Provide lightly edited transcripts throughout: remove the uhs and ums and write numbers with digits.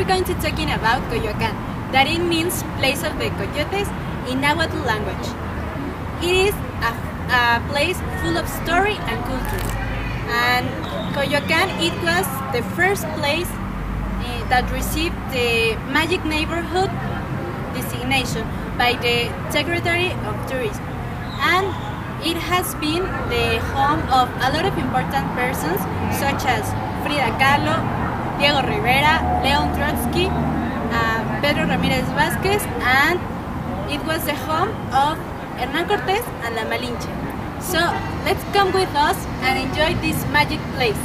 going to talking about Coyoacan, that it means place of the coyotes in Nahuatl language. It is a place full of story and culture. And Coyoacan, it was the first place that received the Magic Neighborhood designation by the Secretary of Tourism. And it has been the home of a lot of important persons such as Frida Kahlo, Diego Rivera, Leon Trotsky, Pedro Ramirez Vázquez, and it was the home of Hernán Cortés and La Malinche. So let's come with us and enjoy this magic place.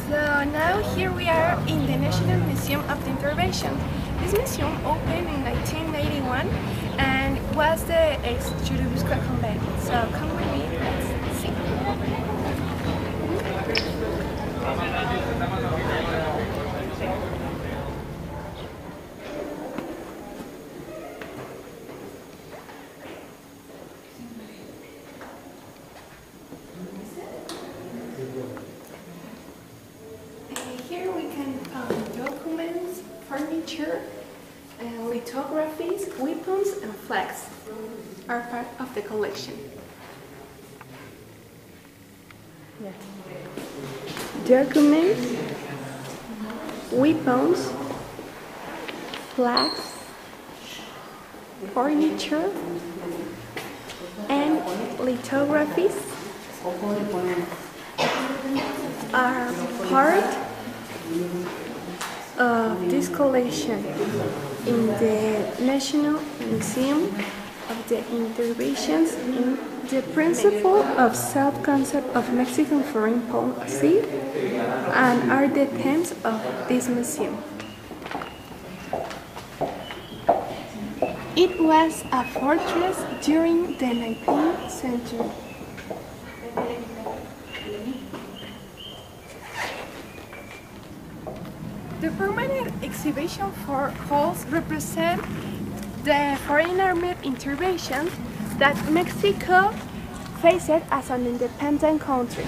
So now here we are in the National Museum of the Intervention. This museum opened in 1981 and was the ex-Churubusco convent. So come with me, let's see. Here we can find documents, furniture, lithographies, weapons and flags are part of the collection. Documents, weapons, flags, furniture and lithographies are part of this collection in the National Museum of the Interventions in the Principle of Self-Concept of Mexican Foreign Policy, and are the themes of this museum. It was a fortress during the 19th century. The permanent exhibition for halls represent the foreign armed intervention that Mexico faced as an independent country.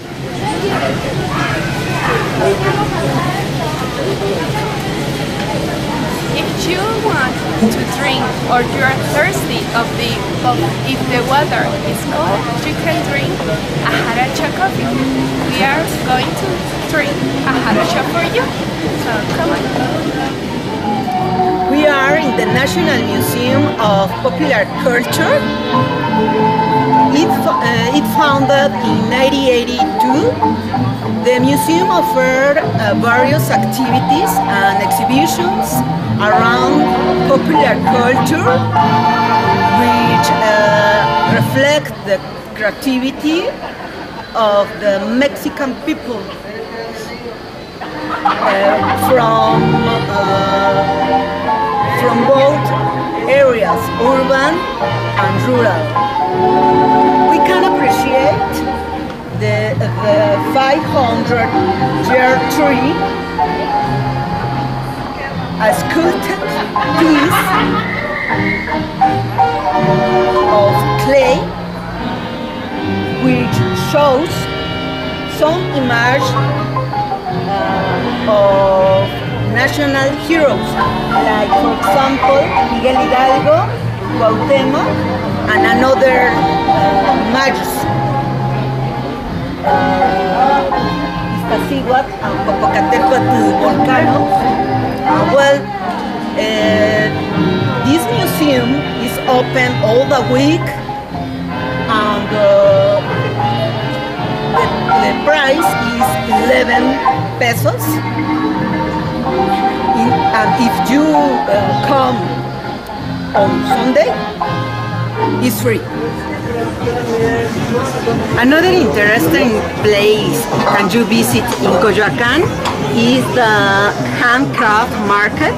If you want to drink or you are thirsty if the water is cold, you can drink a jaracha coffee. We are going to drink a jaracha for you. So come on. We are in the National Museum of Popular Culture. It founded in 1982. The museum offered various activities and exhibitions around popular culture, which reflect the creativity of the Mexican people. From both areas, urban and rural. We can appreciate the 500-year tree, a sculpted piece of clay which shows some image of national heroes, like for example Miguel Hidalgo, Cuauhtémoc, and another magus, Iztaccíhuatl and Popocatépetl volcanoes. This museum is open all the week, and the price is 11 pesos. And if you come on Sunday, it's free. Another interesting place can you visit in Coyoacan is the handcraft market,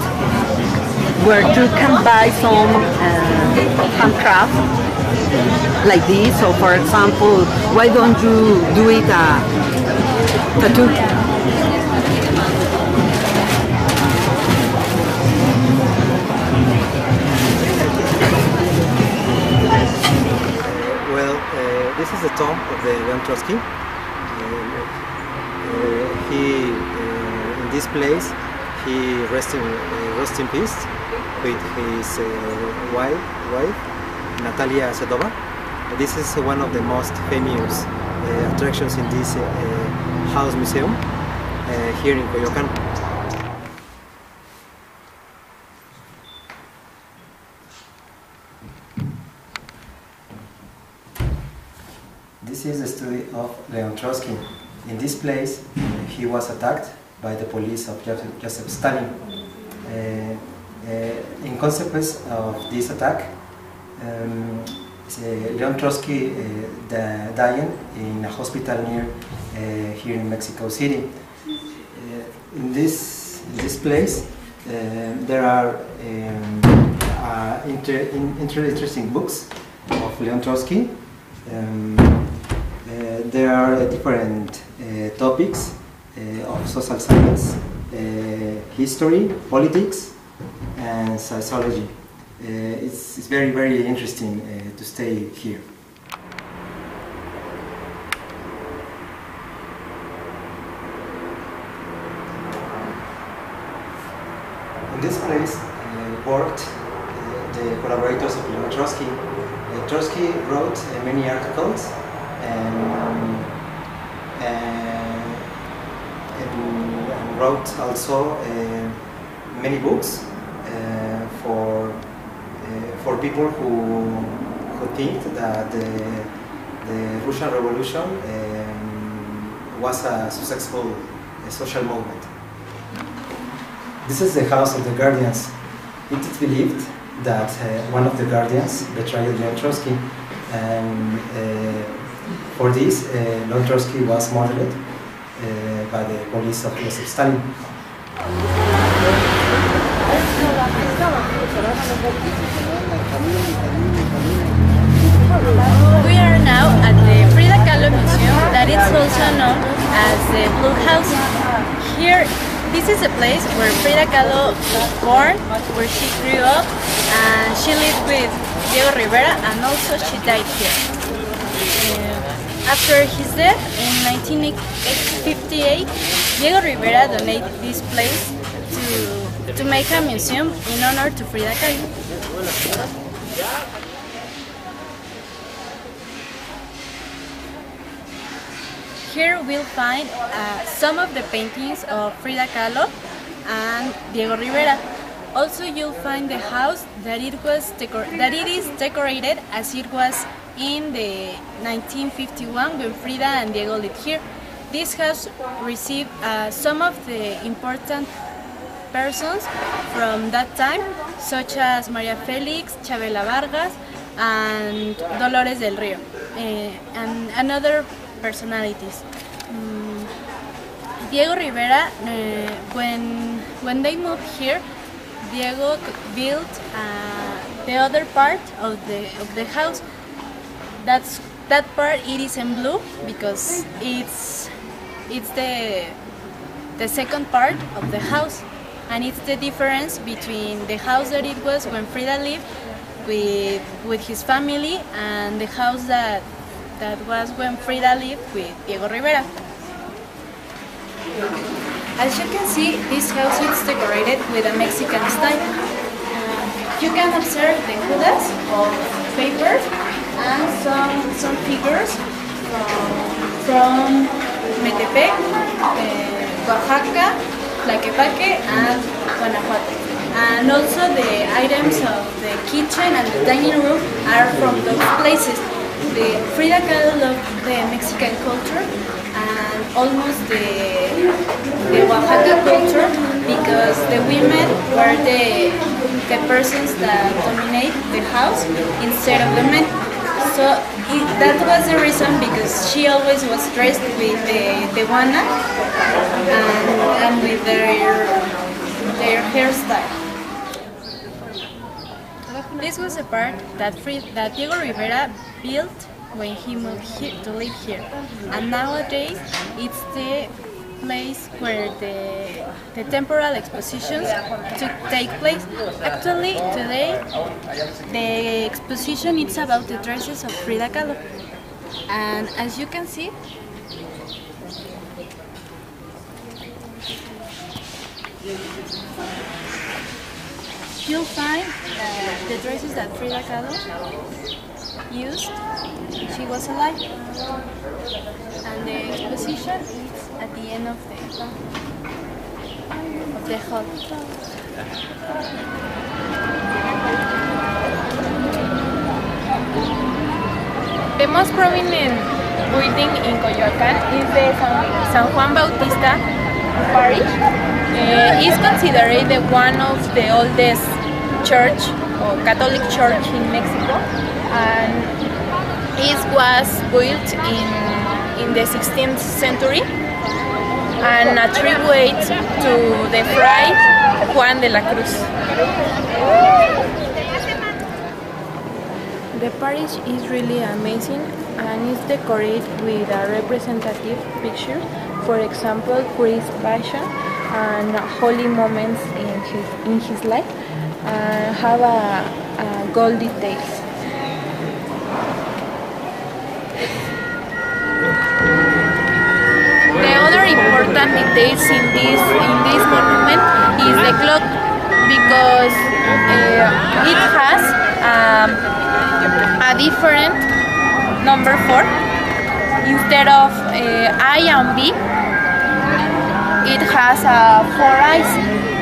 where you can buy some handcraft like this? So for example, why don't you do it a tattoo? Well, this is the tomb of the Leon Trotsky. In this place, he rests in peace with his wife, Natalia Sedova. This is one of the most famous attractions in this house museum here in Coyoacan. This is the study of Leon Trotsky. In this place, he was attacked by the police of Joseph Stalin. In consequence of this attack, Leon Trotsky died in a hospital near here in Mexico City. In this place, there are interesting books of Leon Trotsky. There are different topics of social science, history, politics, and sociology. It's very, very interesting to stay here. In this place worked the collaborators of Leon Trotsky. Trotsky wrote many articles and wrote also many books for people who think that the Russian Revolution was a successful social movement. This is the house of the guardians. It is believed that one of the guardians betrayed Leon Trotsky, and for this, Leon Trotsky was murdered by the police of Joseph Stalin. We are now at the Frida Kahlo Museum, that is also known as the Blue House. Here, this is a place where Frida Kahlo was born, where she grew up, and she lived with Diego Rivera, and also she died here. After his death in 1958, Diego Rivera donated this place to make a museum in honor to Frida Kahlo. Here we'll find some of the paintings of Frida Kahlo and Diego Rivera. Also, you'll find the house that it is decorated as it was in the 1951 when Frida and Diego lived here. This house received some of the important persons from that time, such as María Félix, Chabela Vargas, and Dolores del Río, and other personalities. Diego Rivera, when they moved here, Diego built the other part of the house. That part it is in blue because it's the second part of the house, and it's the difference between the house that it was when Frida lived with his family and the house that was when Frida lived with Diego Rivera. As you can see, this house is decorated with a Mexican style. You can observe the judas of paper and some figures from Metepec, Oaxaca, Tlaquepaque, and Guanajuato. And also the items of the kitchen and the dining room are from those places. The Frida Kahlo loved the Mexican culture and almost the Oaxaca culture, because the women were the persons that dominate the house instead of the men. So that was the reason, because she always was dressed with the guana and with their hairstyle. This was a park that Diego Rivera built when he moved here to live here, and nowadays it's the place where the temporal expositions take place. Actually, today the exposition is about the dresses of Frida Kahlo, and as you can see, you'll find the dresses that Frida Kahlo used when she was alive, and the exposition is at the end of the hall. The most prominent building in Coyoacan is the San Juan Bautista parish. Is considered one of the oldest church or Catholic church in Mexico, and it was built in the 16th century and attributed to the Fray Juan de la Cruz. The parish is really amazing and is decorated with a representative picture, for example, Christ's Passion and holy moments in his life, and have a gold details. The other important details in this monument is the clock, because it has a different number 4 instead of I and B. It has 4 eyes.